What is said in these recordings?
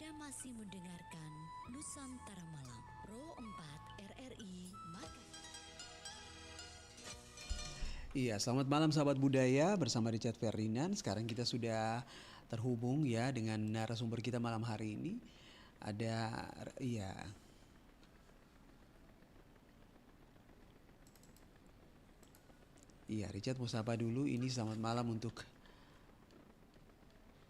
Anda masih mendengarkan Nusantara Malam Pro 4 RRI Makassar. Iya, selamat malam sahabat budaya bersama Richard Ferdinand. Sekarang kita sudah terhubung ya dengan narasumber kita malam hari ini. Ada, iya, iya Richard mau sapa dulu. Ini selamat malam untuk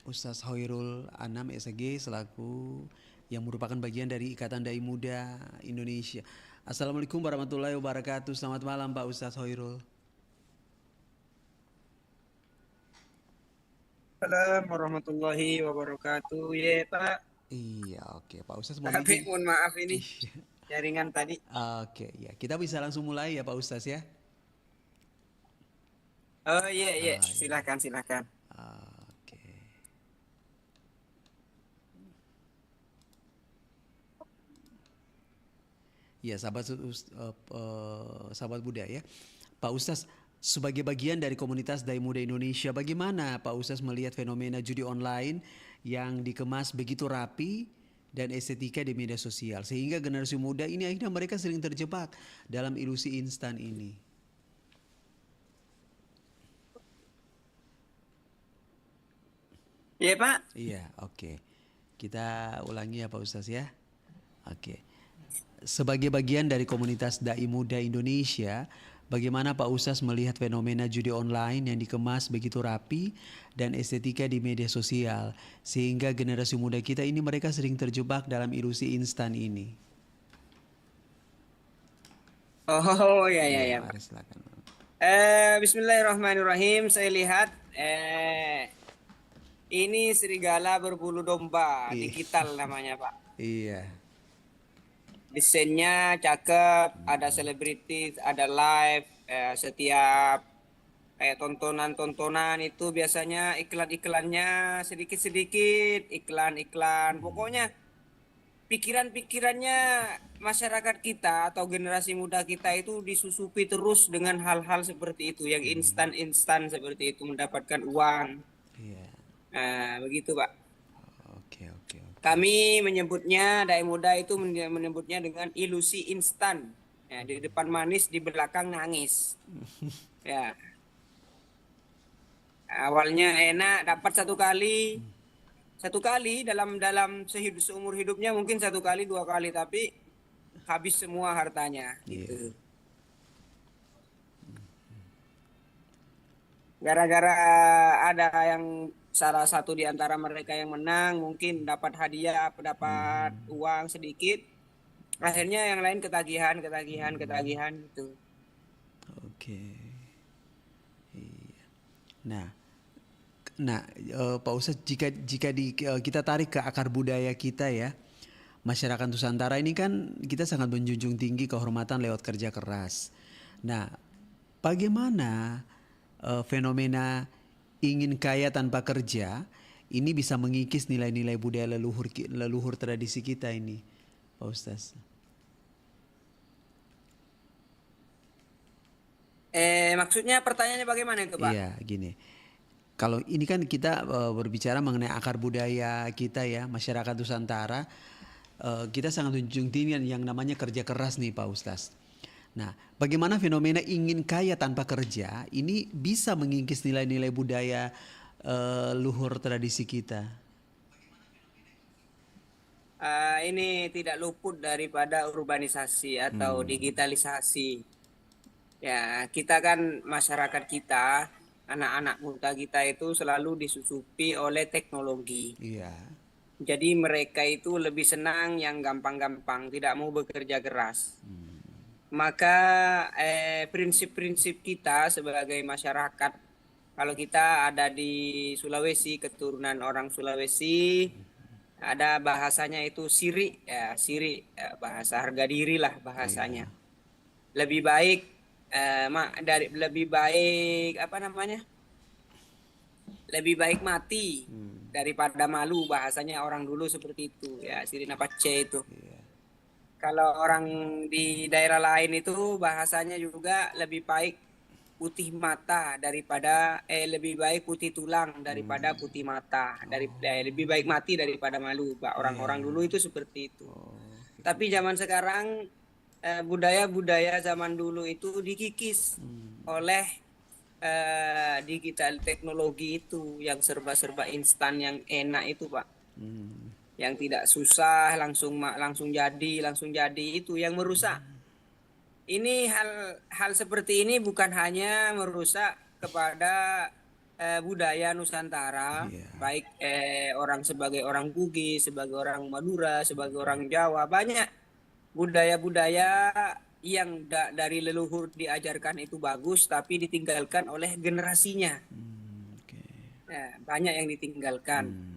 Ustaz Hoirul Anam SG selaku yang merupakan bagian dari Ikatan Dai Muda Indonesia. Assalamualaikum warahmatullahi wabarakatuh. Selamat malam Pak Ustaz Hoirul. Assalamualaikum warahmatullahi wabarakatuh. Ya Pak, Iya, oke Pak Ustaz mohon tapi izin. mohon maaf ini Iya. jaringan tadi. Oke, ya kita bisa langsung mulai ya Pak Ustaz ya. Oh iya iya, Ah, iya. silakan silakan. Oke. Ya, sahabat budaya. Pak Ustaz, sebagai bagian dari komunitas Dai Muda Indonesia, bagaimana Pak Ustaz melihat fenomena judi online yang dikemas begitu rapi dan estetika di media sosial sehingga generasi muda ini akhirnya mereka sering terjebak dalam ilusi instan ini. Iya Pak. Iya, oke. Kita ulangi ya Pak Ustaz ya. Oke. Sebagai bagian dari komunitas Dai Muda Indonesia, bagaimana Pak Ustaz melihat fenomena judi online yang dikemas begitu rapi dan estetika di media sosial, sehingga generasi muda kita ini mereka sering terjebak dalam ilusi instan ini? Oh iya iya Iya, iya Pak. mari silakan. Bismillahirrahmanirrahim. Saya lihat ini serigala berbulu domba, Iya, digital namanya Pak. iya, Desainnya cakep, ada selebritis, ada live, setiap tontonan-tontonan itu biasanya iklan-iklannya sedikit-sedikit, iklan-iklan. Pokoknya pikiran-pikirannya masyarakat kita atau generasi muda kita itu disusupi terus dengan hal-hal seperti itu, yang instan-instan seperti itu, mendapatkan uang. iya. Nah, begitu, Pak. Oke, oke, oke. Kami menyebutnya, Dai Muda itu menyebutnya dengan ilusi instan. Ya, di depan manis, di belakang nangis. Ya, awalnya enak, dapat satu kali dalam dalam seumur hidupnya mungkin satu kali dua kali, tapi habis semua hartanya Iya, gitu. Gara-gara ada yang salah satu di antara mereka yang menang, mungkin dapat hadiah, dapat uang sedikit. Akhirnya yang lain ketagihan, ketagihan, ketagihan gitu. oke. Iya. Nah, Pak Ustadz, kita tarik ke akar budaya kita ya, masyarakat Nusantara ini kan kita sangat menjunjung tinggi kehormatan lewat kerja keras. Nah, bagaimana fenomena ingin kaya tanpa kerja ini bisa mengikis nilai-nilai budaya leluhur tradisi kita ini, Pak Ustadz? Maksudnya pertanyaannya bagaimana itu, Pak? Iya, gini. Kalau ini kan kita berbicara mengenai akar budaya kita ya, masyarakat Nusantara, kita sangat menjunjung tinggi yang namanya kerja keras nih Pak Ustaz. Nah, bagaimana fenomena ingin kaya tanpa kerja ini bisa mengikis nilai-nilai budaya luhur tradisi kita? Ini tidak luput daripada urbanisasi atau digitalisasi. Ya, kita kan masyarakat kita, anak-anak muda kita itu selalu disusupi oleh teknologi. Iya. Jadi mereka itu lebih senang yang gampang-gampang, tidak mau bekerja keras. Maka prinsip-prinsip kita sebagai masyarakat, kalau kita ada di Sulawesi, keturunan orang Sulawesi, ada bahasanya itu siri, ya siri, ya, bahasa harga diri lah Iya. bahasanya. Lebih baik lebih baik apa namanya? Lebih baik mati daripada malu, bahasanya orang dulu seperti itu ya, siri napace itu. Kalau orang di daerah lain itu bahasanya juga lebih baik putih mata daripada lebih baik putih tulang daripada putih mata, lebih baik mati daripada malu, Pak. Orang-orang dulu itu seperti itu. Tapi zaman sekarang budaya-budaya zaman dulu itu dikikis oleh digital teknologi itu yang serba-serba instan, yang enak itu, Pak. Yang tidak susah, langsung jadi itu yang merusak. Ini hal seperti ini bukan hanya merusak kepada budaya Nusantara, baik orang sebagai orang Bugis, sebagai orang Madura, sebagai orang Jawa, banyak budaya-budaya yang dari leluhur diajarkan itu bagus, tapi ditinggalkan oleh generasinya. Banyak yang ditinggalkan.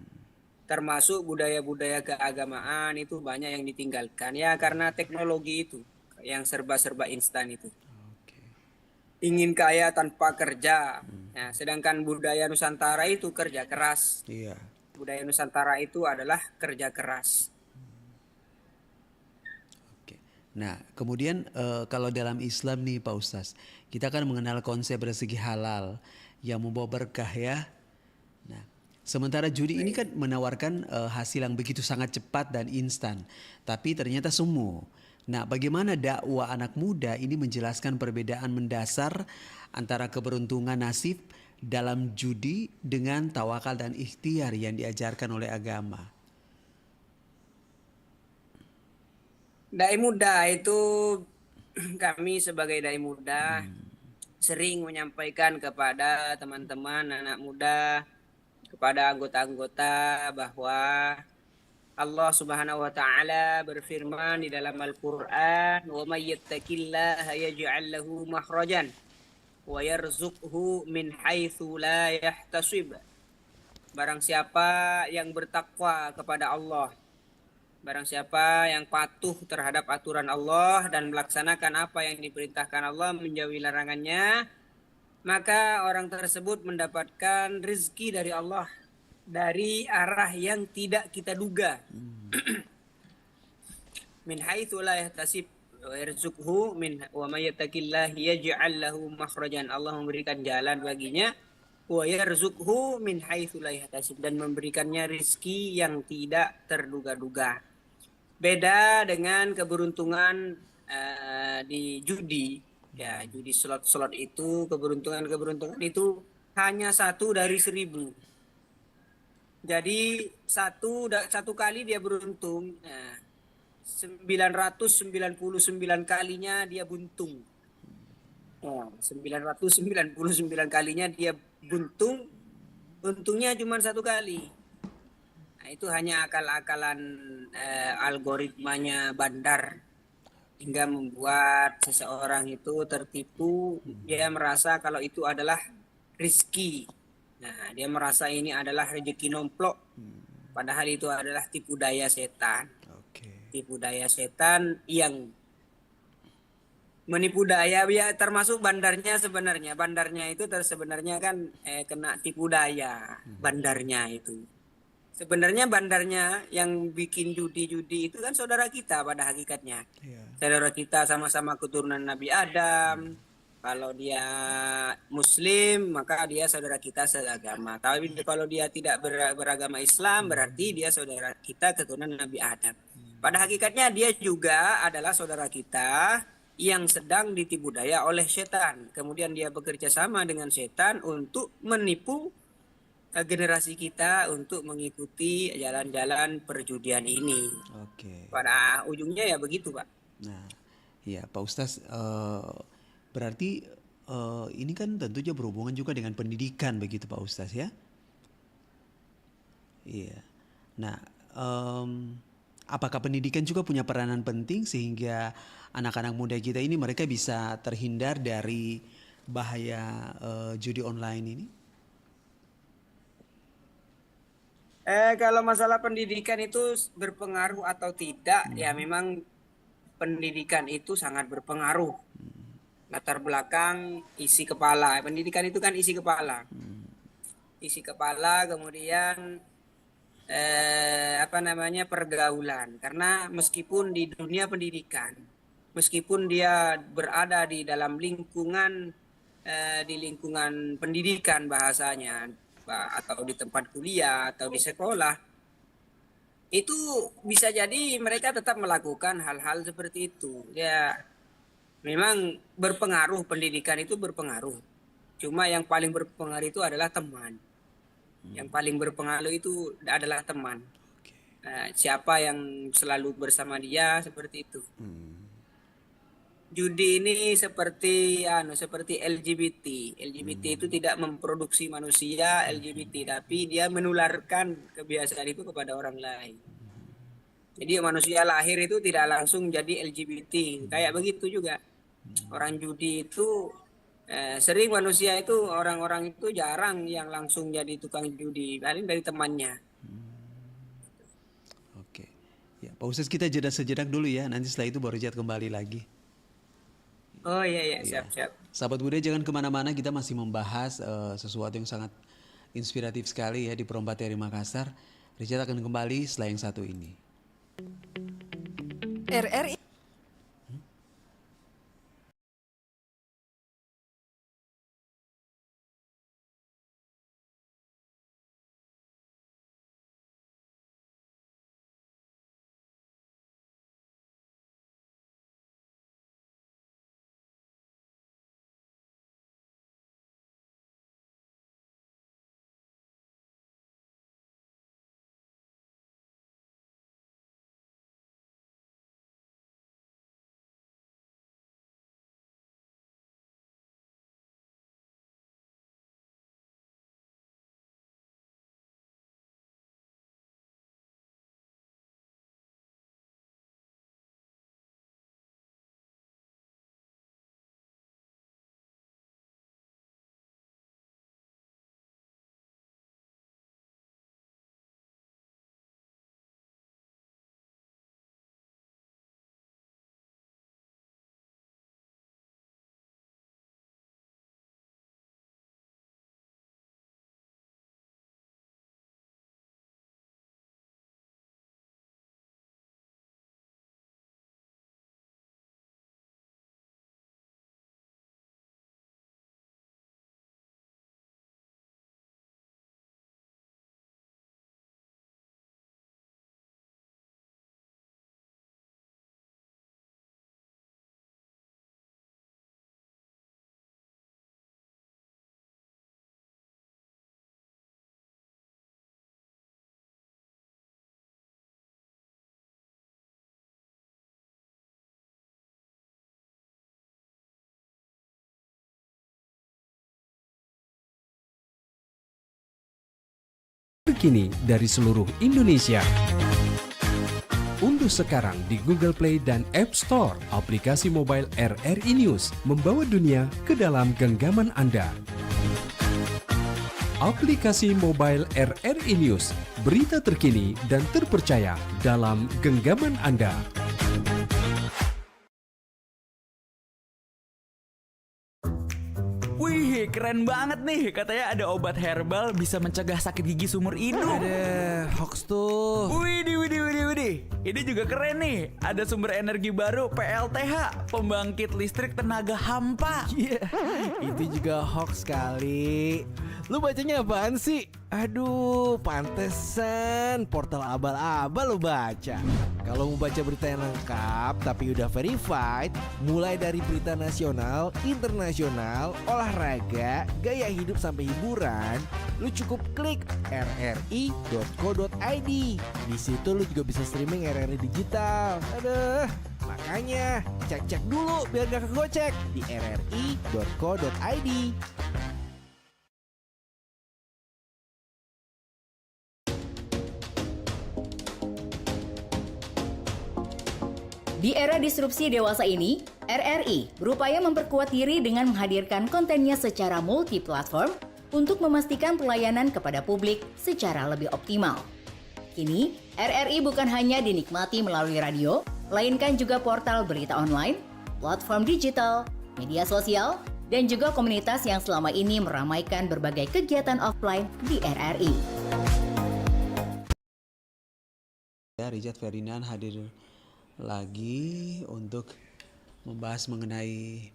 Termasuk budaya-budaya keagamaan itu banyak yang ditinggalkan. Ya karena teknologi itu, yang serba-serba instan itu. Ingin kaya tanpa kerja. Nah, sedangkan budaya Nusantara itu kerja keras. Budaya Nusantara itu adalah kerja keras. Nah, kemudian kalau dalam Islam nih Pak Ustaz, kita kan mengenal konsep rezeki halal yang membawa berkah ya. Nah, sementara judi ini kan menawarkan hasil yang begitu sangat cepat dan instan, tapi ternyata semu. Nah, bagaimana dakwah anak muda ini menjelaskan perbedaan mendasar antara keberuntungan nasib dalam judi dengan tawakal dan ikhtiar yang diajarkan oleh agama? Dai muda itu, kami sebagai dai muda sering menyampaikan kepada teman-teman anak muda, kepada anggota-anggota bahwa Allah Subhanahu wa taala berfirman di dalam Al-Qur'an, "Wa may yattaqillaha yaj'al lahu makhrajan wa yarzuqhu min haitsu la yahtasib." Barang siapa yang bertakwa kepada Allah, barang siapa yang patuh terhadap aturan Allah dan melaksanakan apa yang diperintahkan Allah, menjauhi larangannya, maka orang tersebut mendapatkan rezeki dari Allah dari arah yang tidak kita duga. Min haitsu la yahtasib wa yarzuqhu min wa may yattaqillaha yaj'al lahu makhrajan. Allah memberikan jalan baginya, wa yarzuqhu min haitsu la yahtasib, dan memberikannya rezeki yang tidak terduga-duga. Beda dengan keberuntungan di judi. Ya, judi slot itu, keberuntungan itu hanya 1 dari 1000. Jadi satu kali dia beruntung, 999 kalinya dia buntung. 999 kalinya dia buntung, untungnya cuma 1 kali. Nah, itu hanya akal-akalan algoritmanya bandar hingga membuat seseorang itu tertipu. Dia merasa kalau itu adalah rezeki. Nah, dia merasa ini adalah rezeki nomplok. Padahal itu adalah tipu daya setan. Tipu daya setan yang menipu daya, ya termasuk bandarnya sebenarnya. Bandarnya itu sebenarnya kan kena tipu daya, bandarnya itu. Sebenarnya bandarnya yang bikin judi-judi itu kan saudara kita pada hakikatnya. Saudara kita sama-sama keturunan Nabi Adam. Kalau dia Muslim, maka dia saudara kita seagama. Tapi kalau dia tidak beragama Islam, berarti dia saudara kita keturunan Nabi Adam. Pada hakikatnya dia juga adalah saudara kita yang sedang ditipu daya oleh setan. Kemudian dia bekerja sama dengan setan untuk menipu generasi kita untuk mengikuti jalan-jalan perjudian ini. Pada ujungnya ya begitu, Pak. Nah, ya Pak Ustaz, berarti ini kan tentunya berhubungan juga dengan pendidikan begitu Pak Ustaz ya? Iya. Nah, apakah pendidikan juga punya peranan penting sehingga anak-anak muda kita ini mereka bisa terhindar dari bahaya judi online ini? Kalau masalah pendidikan itu berpengaruh atau tidak, ya memang pendidikan itu sangat berpengaruh. Latar belakang, isi kepala. Pendidikan itu kan isi kepala. Isi kepala, kemudian pergaulan. Karena meskipun di dunia pendidikan, meskipun dia berada di dalam lingkungan di lingkungan pendidikan bahasanya, atau di tempat kuliah atau di sekolah, itu bisa jadi mereka tetap melakukan hal-hal seperti itu. Ya, memang berpengaruh, pendidikan itu berpengaruh. Cuma yang paling berpengaruh itu adalah teman. Yang paling berpengaruh itu adalah teman. Siapa yang selalu bersama dia, seperti itu. Judi ini seperti LGBT. LGBT itu tidak memproduksi manusia LGBT, tapi dia menularkan kebiasaan itu kepada orang lain. Jadi manusia lahir itu tidak langsung jadi LGBT. Kayak begitu juga. Orang judi itu sering manusia itu, orang-orang itu jarang yang langsung jadi tukang judi, paling dari temannya. Oke. Ya, Pak Ustadz, kita jeda sejenak dulu ya. Nanti setelah itu baru Richard kembali lagi. Oh iya iya, Iya. siap-siap. Sahabat budaya, jangan kemana-mana, kita masih membahas sesuatu yang sangat inspiratif sekali ya di Perompak TRI Makassar. Richard akan kembali setelah yang satu ini. RRI terkini dari seluruh Indonesia. Unduh sekarang di Google Play dan App Store aplikasi mobile RRI News, membawa dunia ke dalam genggaman Anda. Aplikasi mobile RRI News, berita terkini dan terpercaya dalam genggaman Anda. Wih, keren banget nih. Katanya ada obat herbal bisa mencegah sakit gigi seumur hidup. ada hoax tuh. Widih. Ini juga keren nih. Ada sumber energi baru PLTH, pembangkit listrik tenaga hampa. Iya, itu juga hoax kali. Lu bacanya apaan sih? Aduh, pantesan portal abal-abal lu baca. Kalau mau baca berita yang lengkap tapi udah verified, mulai dari berita nasional, internasional, olahraga, gaya hidup sampai hiburan, lu cukup klik rri.co.id. Di situ lu juga bisa streaming RRI digital. Aduh, makanya cek-cek dulu biar gak kegocek di rri.co.id. Di era disrupsi dewasa ini, RRI berupaya memperkuat diri dengan menghadirkan kontennya secara multi-platform untuk memastikan pelayanan kepada publik secara lebih optimal. Kini, RRI bukan hanya dinikmati melalui radio, melainkan juga portal berita online, platform digital, media sosial, dan juga komunitas yang selama ini meramaikan berbagai kegiatan offline di RRI. Ya, Richard Ferdinand hadir lagi untuk membahas mengenai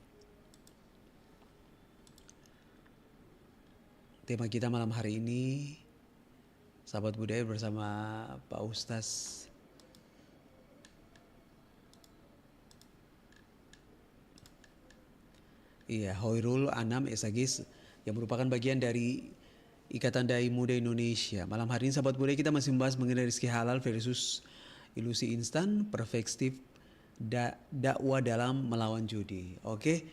tema kita malam hari ini, sahabat budaya bersama Pak Ustaz. Iya, Hoirul Anam Esagis yang merupakan bagian dari Ikatan Dai Muda Indonesia. Malam hari ini sahabat budaya kita masih membahas mengenai rezeki halal versus ilusi instan, perspektif dakwah dalam melawan judi. Oke,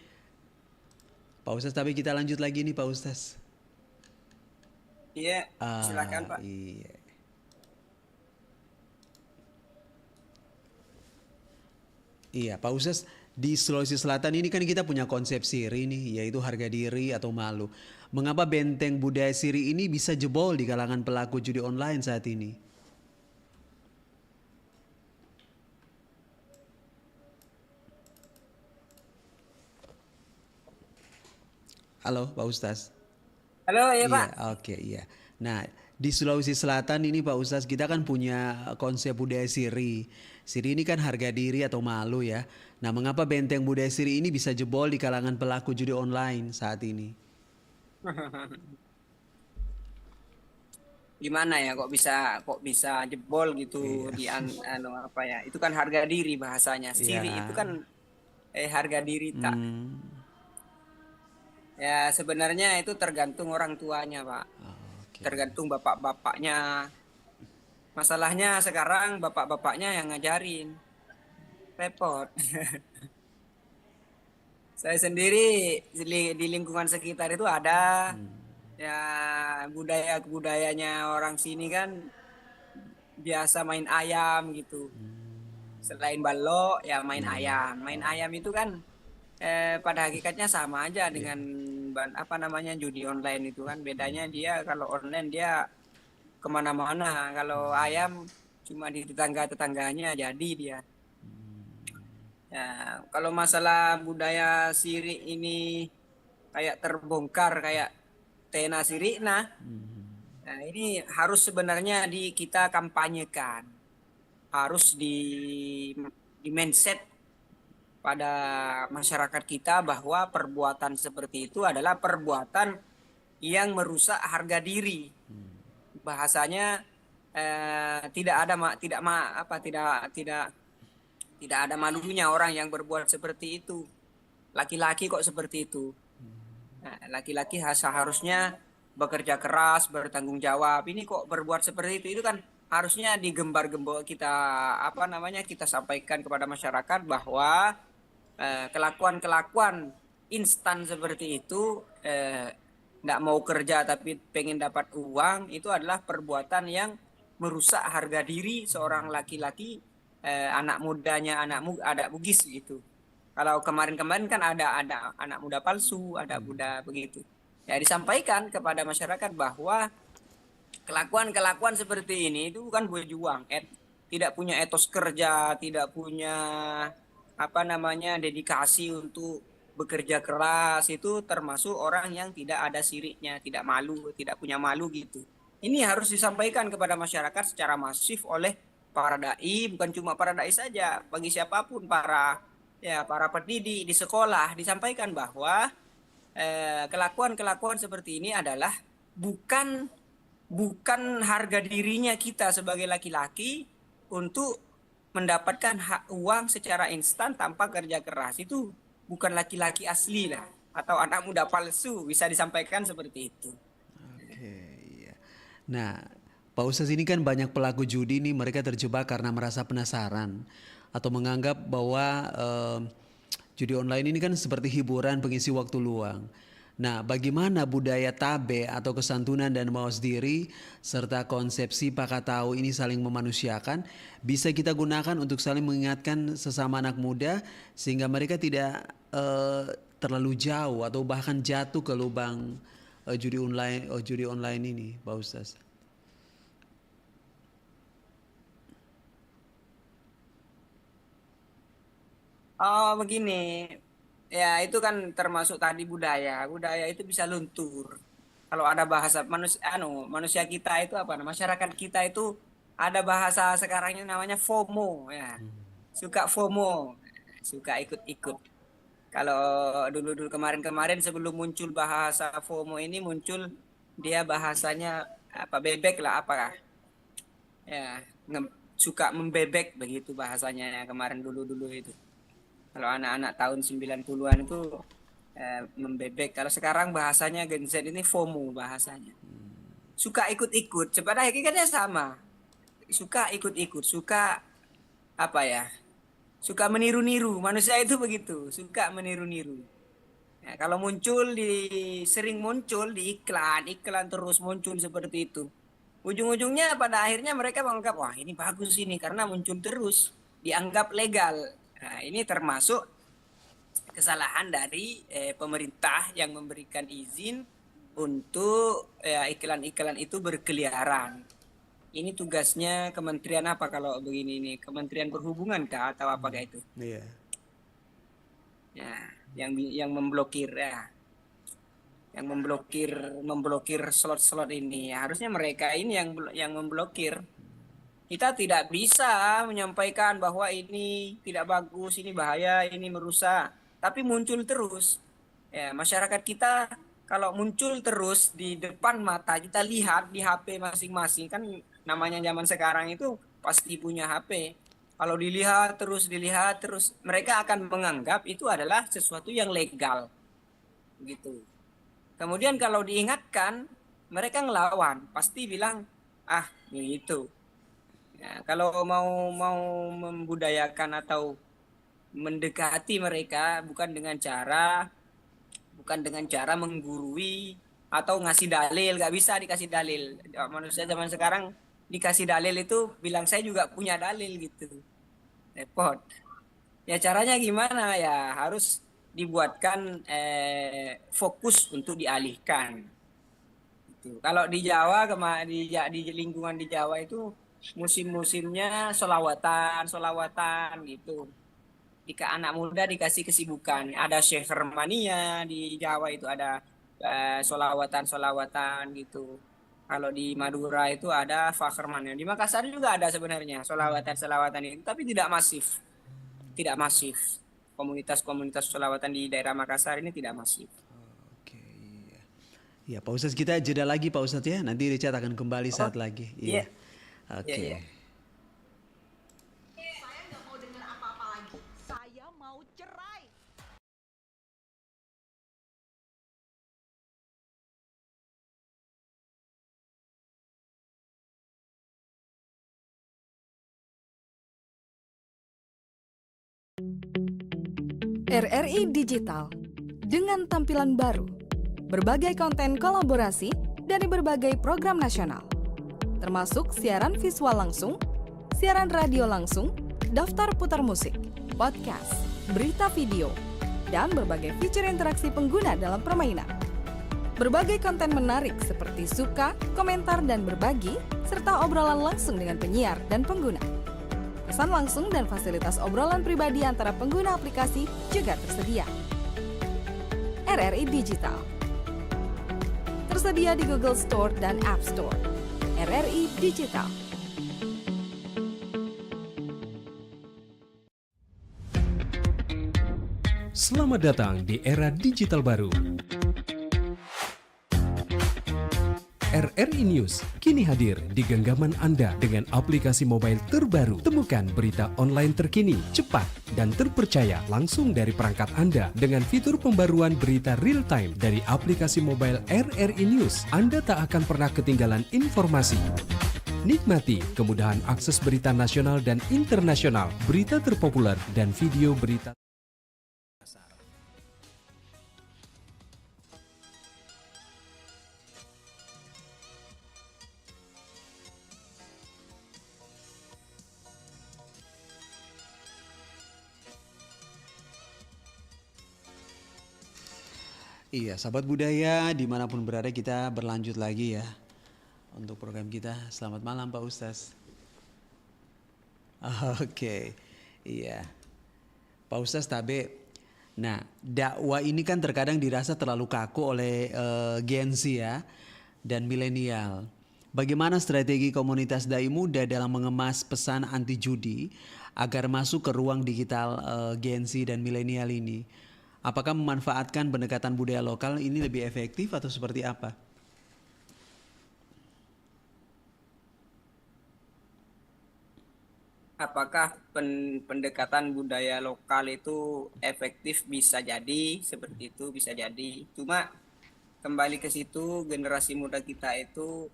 Pak Ustaz, tapi kita lanjut lagi nih Pak Ustaz. Iya, silakan Pak. Iya. Iya, Pak Ustaz, di Sulawesi Selatan ini kan kita punya konsep siri nih, yaitu harga diri atau malu. Mengapa benteng budaya siri ini bisa jebol di kalangan pelaku judi online saat ini? Halo, Pak Ustaz. Halo ya Pak. Iya, oke, iya. Nah, di Sulawesi Selatan ini Pak Ustaz, kita kan punya konsep budaya siri. Siri ini kan harga diri atau malu ya. Nah, mengapa benteng budaya siri ini bisa jebol di kalangan pelaku judi online saat ini? Gimana ya kok bisa jebol gitu di anu apa ya? Itu kan harga diri bahasanya. Siri Iya. itu kan harga diri tak. Hmm, Ya sebenarnya itu tergantung orang tuanya Pak. oke. Tergantung bapak-bapaknya. Masalahnya sekarang bapak-bapaknya yang ngajarin. Repot. Saya sendiri di lingkungan sekitar itu ada ya budayanya orang sini kan biasa main ayam gitu. Selain balok ya main ayam. Main ayam itu kan pada hakikatnya sama aja dengan apa namanya judi online itu kan. Bedanya dia kalau online dia kemana-mana. Kalau ayam cuma di tetangga-tetangganya jadi dia. Ya, kalau masalah budaya sirik ini kayak terbongkar kayak Tena Sirik, nah ini harus sebenarnya kita kampanyekan, harus di mindset pada masyarakat kita bahwa perbuatan seperti itu adalah perbuatan yang merusak harga diri. Bahasanya tidak ada malunya orang yang berbuat seperti itu. Laki-laki kok seperti itu. Nah, laki-laki seharusnya bekerja keras, bertanggung jawab. Ini kok berbuat seperti itu kan harusnya digembar-gembor kita sampaikan kepada masyarakat bahwa kelakuan-kelakuan instan seperti itu tidak mau kerja tapi pengen dapat uang itu adalah perbuatan yang merusak harga diri seorang laki-laki, anak mudanya anak bugis gitu. Kalau kemarin-kemarin kan ada anak muda palsu, ada muda begitu. Ya disampaikan kepada masyarakat bahwa kelakuan-kelakuan seperti ini itu bukan berjuang, tidak punya etos kerja, tidak punya dedikasi untuk bekerja keras, itu termasuk orang yang tidak ada siriknya, tidak malu, tidak punya malu gitu. Ini harus disampaikan kepada masyarakat secara masif oleh para dai, bukan cuma para dai saja, bagi siapapun para pendidik di sekolah disampaikan bahwa kelakuan-kelakuan seperti ini adalah bukan harga dirinya kita sebagai laki-laki untuk mendapatkan uang secara instan tanpa kerja keras. Itu bukan laki-laki asli lah, atau anak muda palsu, bisa disampaikan seperti itu. Oke, iya. Nah, Pak Ustaz, ini kan banyak pelaku judi nih, mereka terjebak karena merasa penasaran atau menganggap bahwa judi online ini kan seperti hiburan pengisi waktu luang. Nah, bagaimana budaya tabe atau kesantunan dan mawas diri serta konsepsi pakatau ini saling memanusiakan bisa kita gunakan untuk saling mengingatkan sesama anak muda sehingga mereka tidak terlalu jauh atau bahkan jatuh ke lubang judi online ini, Pak Ustaz. Oh begini, ya itu kan termasuk tadi budaya itu bisa luntur. Kalau ada bahasa manusia kita itu masyarakat kita itu ada bahasa sekarang ini namanya FOMO ya, suka FOMO, suka ikut-ikut. Kalau dulu kemarin sebelum muncul bahasa FOMO ini muncul dia bahasanya apa bebek lah apa ya suka membebek begitu bahasanya ya, kemarin dulu itu. Kalau anak-anak tahun 90-an itu membebek. Kalau sekarang bahasanya Gen Z ini FOMO bahasanya. Suka ikut-ikut. Sebenarnya hakikatnya sama. Suka ikut-ikut, suka apa ya? Suka meniru-niru. Manusia itu begitu, suka meniru-niru. Ya, kalau sering muncul di iklan terus muncul seperti itu. Ujung-ujungnya pada akhirnya mereka menganggap wah ini bagus ini karena muncul terus, dianggap legal. Nah, ini termasuk kesalahan dari pemerintah yang memberikan izin untuk iklan-iklan itu berkeliaran. Ini tugasnya kementerian apa kalau begini ini? Kementerian Perhubungan kah atau apakah itu? Iya. Ya, yang memblokir ya. Yang memblokir slot-slot ini. Ya, harusnya mereka ini yang memblokir. Kita tidak bisa menyampaikan bahwa ini tidak bagus, ini bahaya, ini merusak. Tapi muncul terus. Ya, masyarakat kita kalau muncul terus di depan mata kita lihat di HP masing-masing, kan namanya zaman sekarang itu pasti punya HP. Kalau dilihat terus mereka akan menganggap itu adalah sesuatu yang legal. Gitu. Kemudian kalau diingatkan mereka ngelawan, pasti bilang gitu. Ya, kalau mau membudayakan atau mendekati mereka bukan dengan cara menggurui atau ngasih dalil, nggak bisa dikasih dalil. Manusia zaman sekarang dikasih dalil itu bilang saya juga punya dalil gitu, repot. Ya caranya gimana ya, harus dibuatkan fokus untuk dialihkan. Gitu. Kalau di Jawa di lingkungan di Jawa itu musim-musimnya solawatan gitu. Jika anak muda dikasih kesibukan, ada Syekhermania di Jawa itu ada solawatan gitu. Kalau di Madura itu ada Fakhermania. Di Makassar juga ada sebenarnya solawatan itu, tapi tidak masif. Komunitas solawatan di daerah Makassar ini tidak masif. Oke, iya. Ya, Pak Ustadz, kita jeda lagi Pak Ustadz ya. Nanti Richard akan kembali saat lagi. Iya. Oke. Iya. Saya nggak mau dengar apa-apa lagi. Saya mau cerai. RRI Digital dengan tampilan baru, berbagai konten kolaborasi dari berbagai program nasional, termasuk siaran visual langsung, siaran radio langsung, daftar putar musik, podcast, berita video, dan berbagai fitur interaksi pengguna dalam permainan. Berbagai konten menarik seperti suka, komentar, dan berbagi, serta obrolan langsung dengan penyiar dan pengguna. Pesan langsung dan fasilitas obrolan pribadi antara pengguna aplikasi juga tersedia. RRI Digital tersedia di Google Store dan App Store. RRI Digital. Selamat datang di era digital baru. RRI News kini hadir di genggaman Anda dengan aplikasi mobile terbaru. Temukan berita online terkini, cepat, dan terpercaya langsung dari perangkat Anda dengan fitur pembaruan berita real time dari aplikasi mobile RRI News. Anda tak akan pernah ketinggalan informasi. Nikmati kemudahan akses berita nasional dan internasional, berita terpopuler, dan video berita. Iya, sahabat budaya dimanapun berada, kita berlanjut lagi ya untuk program kita. Selamat malam Pak Ustaz. Oke, iya Pak Ustaz Tabe. Nah, dakwah ini kan terkadang dirasa terlalu kaku oleh Gen Z ya dan milenial. Bagaimana strategi komunitas dai muda dalam mengemas pesan anti judi agar masuk ke ruang digital Gen Z dan milenial ini? Apakah memanfaatkan pendekatan budaya lokal ini lebih efektif atau seperti apa? apakah pendekatan budaya lokal itu efektif? Bisa jadi seperti itu, bisa jadi. Cuma kembali ke situ, generasi muda kita itu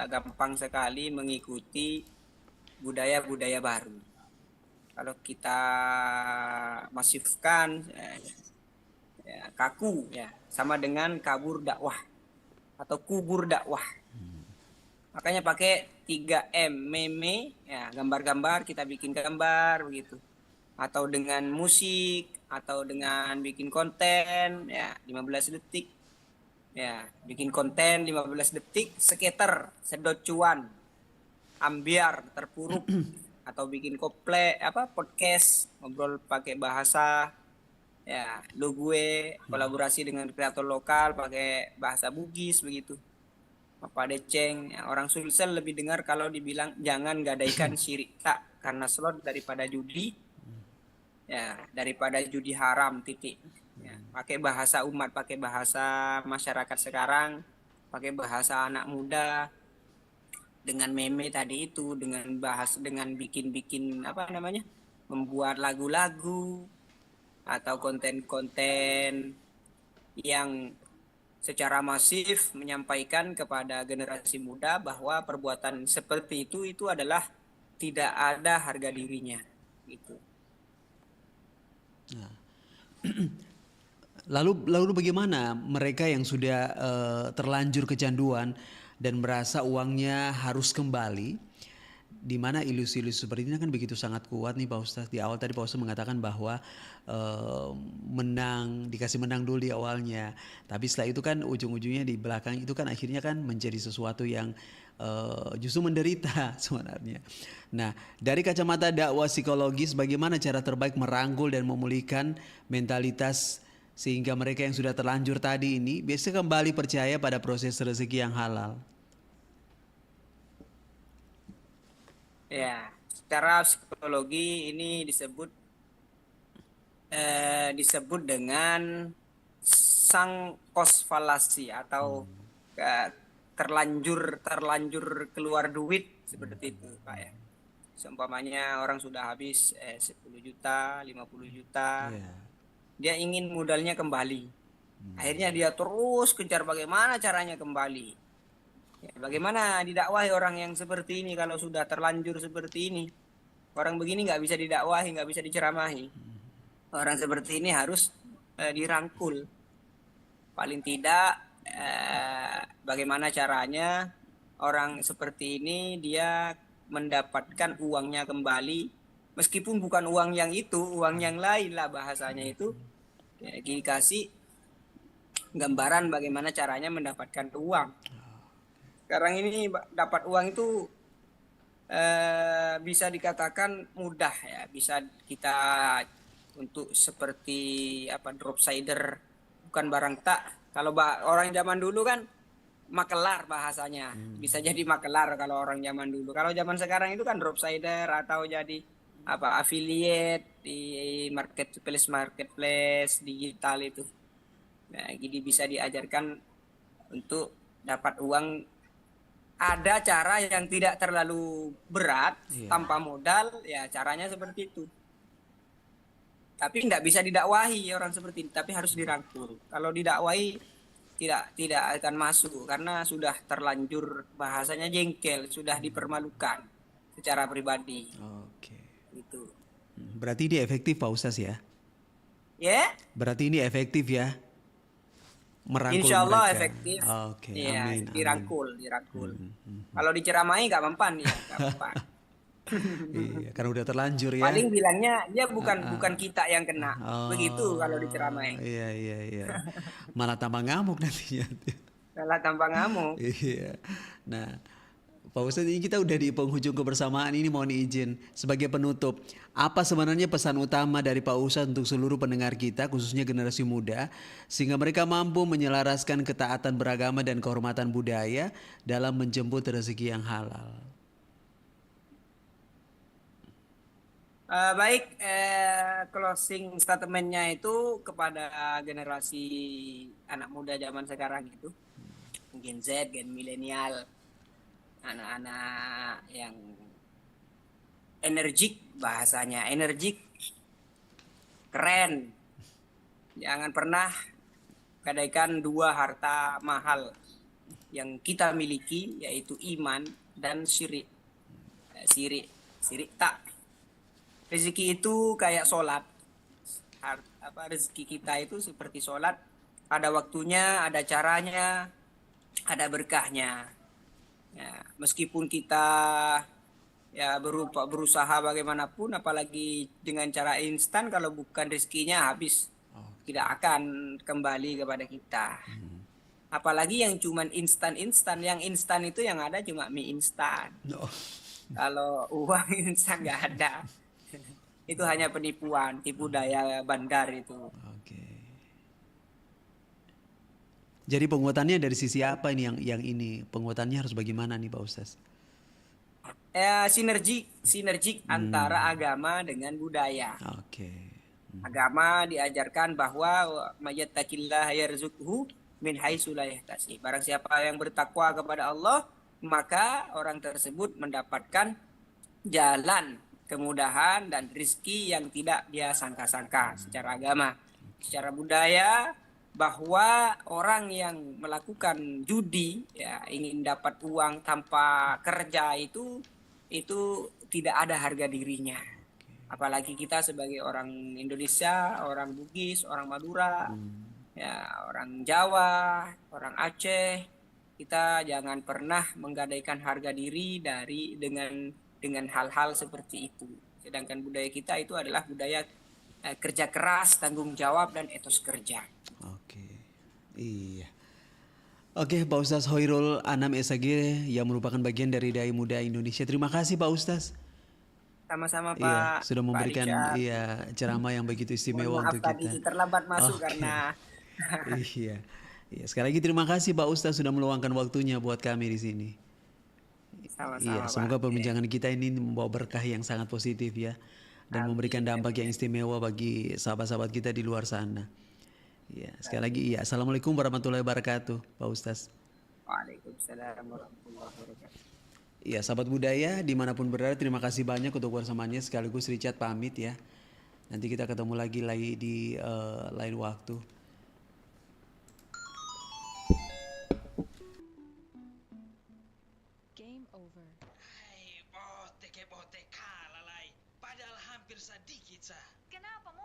gampang sekali mengikuti budaya-budaya baru. Kalau kita masifkan kaku, ya sama dengan kabur dakwah atau kubur dakwah. Makanya pakai 3M, meme, ya gambar-gambar, kita bikin gambar begitu. Atau dengan musik, atau dengan bikin konten, ya 15 detik. Ya, bikin konten 15 detik, seketer, sedot cuan, ambiar, terpuruk. Atau bikin podcast, ngobrol pakai bahasa, ya lu gue, kolaborasi dengan kreator lokal pakai bahasa Bugis begitu. Apa deceng, ya, orang Sulsel lebih dengar kalau dibilang jangan gadaikan syirik tak karena slot daripada judi, ya daripada judi haram titik. Ya, pakai bahasa umat, pakai bahasa masyarakat sekarang, pakai bahasa anak muda, dengan meme tadi itu, dengan bikin membuat lagu-lagu atau konten-konten yang secara masif menyampaikan kepada generasi muda bahwa perbuatan seperti itu adalah tidak ada harga dirinya gitu. Nah. Lalu bagaimana mereka yang sudah terlanjur kecanduan dan merasa uangnya harus kembali, di mana ilusi-ilusi seperti ini kan begitu sangat kuat nih Pak Ustadz. Di awal tadi Pak Ustadz mengatakan bahwa dikasih menang dulu di awalnya, tapi setelah itu kan ujung-ujungnya di belakang itu kan akhirnya kan menjadi sesuatu yang justru menderita sebenarnya. Nah, dari kacamata dakwah psikologis, bagaimana cara terbaik merangkul dan memulihkan mentalitas sehingga mereka yang sudah terlanjur tadi ini biasa kembali percaya pada proses rezeki yang halal? Ya, secara psikologi ini disebut dengan sang kos falasi atau terlanjur keluar duit seperti itu Pak ya. Seumpamanya orang sudah habis 10 juta, 50 juta. Dia ingin modalnya kembali. Akhirnya dia terus kejar bagaimana caranya kembali. Ya, bagaimana didakwahi orang yang seperti ini kalau sudah terlanjur seperti ini? Orang begini nggak bisa didakwahi, nggak bisa diceramahi. Orang seperti ini harus dirangkul. Paling tidak bagaimana caranya orang seperti ini dia mendapatkan uangnya kembali, meskipun bukan uang yang itu, uang yang lain lah bahasanya itu. Ya, dikasih gambaran bagaimana caranya mendapatkan uang. Sekarang ini dapat uang itu bisa dikatakan mudah ya, bisa kita untuk seperti dropsider, bukan barang tak. Kalau orang zaman dulu kan makelar bahasanya, bisa jadi makelar kalau orang zaman dulu. Kalau zaman sekarang itu kan dropsider atau jadi affiliate di marketplace digital itu. Nah, jadi bisa diajarkan untuk dapat uang. Ada cara yang tidak terlalu berat, tanpa modal, ya caranya seperti itu. Tapi tidak bisa didakwahi orang seperti ini, tapi harus dirangkul. Kalau didakwahi tidak akan masuk karena sudah terlanjur bahasanya jengkel, sudah dipermalukan secara pribadi. Oke. Itu. Berarti ini efektif Pak Ustadz ya? Ya? Berarti ini efektif ya? Merangkul Insya Allah mereka. efektif. Oke, Ya, amin. dirangkul. Kalau diceramahi nggak mempan ya, nggak mempan. Iya, karena udah terlanjur ya. Paling bilangnya dia bukan kita yang kena. Begitu kalau diceramahi. Iya. Malah tambah ngamuk nantinya. Malah tanpa ngamuk. Iya. Nah, Pak Ustadz, ini kita udah di penghujung kebersamaan ini, mohon izin sebagai penutup. Apa sebenarnya pesan utama dari Pak Ustadz untuk seluruh pendengar kita, khususnya generasi muda, sehingga mereka mampu menyelaraskan ketaatan beragama dan kehormatan budaya dalam menjemput rezeki yang halal? Baik, closing statementnya itu kepada generasi anak muda zaman sekarang itu, Gen Z, Gen milenial, anak-anak yang energik, bahasanya energik, keren. Jangan pernah gadaikan dua harta mahal yang kita miliki, yaitu iman dan syirik. Syirik tak. Rezeki itu kayak sholat. Rezeki kita itu seperti sholat. Ada waktunya, ada caranya, ada berkahnya. Ya, meskipun kita ya berusaha bagaimanapun, apalagi dengan cara instan, kalau bukan rezekinya habis, tidak akan kembali kepada kita. Apalagi yang cuman instan, yang instan itu yang ada cuma mie instan. Kalau uang instan nggak ada. Itu hanya penipuan, tipu daya bandar itu. Oke. Jadi penguatannya dari sisi apa ini yang ini? Penguatannya harus bagaimana nih Pak Ustaz? Sinergi antara agama dengan budaya. Oke. Agama diajarkan bahwa mayattaqillah yarzuqhu min haitsu la yahtasib. Barang siapa yang bertakwa kepada Allah, maka orang tersebut mendapatkan jalan kemudahan dan rizki yang tidak dia sangka-sangka secara agama. Secara budaya, bahwa orang yang melakukan judi, ya, ingin dapat uang tanpa kerja itu tidak ada harga dirinya. Apalagi kita sebagai orang Indonesia, orang Bugis, orang Madura, ya, orang Jawa, orang Aceh, kita jangan pernah menggadaikan harga diri dengan hal-hal seperti itu. Sedangkan budaya kita itu adalah budaya kerja keras, tanggung jawab, dan etos kerja. Oke. Iya. Oke, Pak Ustaz Hoirul Anam SAG yang merupakan bagian dari Dai Muda Indonesia. Terima kasih Pak Ustaz. Sama-sama Pak. Iya, sudah memberikan Richard. ceramah yang begitu istimewa Mohon maaf untuk tadi kita. terlambat masuk Oke. karena Iya. Iya, sekali lagi terima kasih Pak Ustaz sudah meluangkan waktunya buat kami di sini. sama-sama Iya, Pak. semoga perbincangan kita ini membawa berkah yang sangat positif ya, dan memberikan dampak yang istimewa bagi sahabat-sahabat kita di luar sana. Iya, sekali lagi iya. Assalamualaikum warahmatullahi wabarakatuh, Pak Ustaz. Waalaikumsalam warahmatullahi wabarakatuh. Iya, sahabat budaya dimanapun berada, terima kasih banyak untuk kebersamaannya. Sekaligus Richard pamit ya. Nanti kita ketemu lagi di lain waktu. Game over. Hai, bote kalah lai. Padahal hampir sedikit sah. Kenapa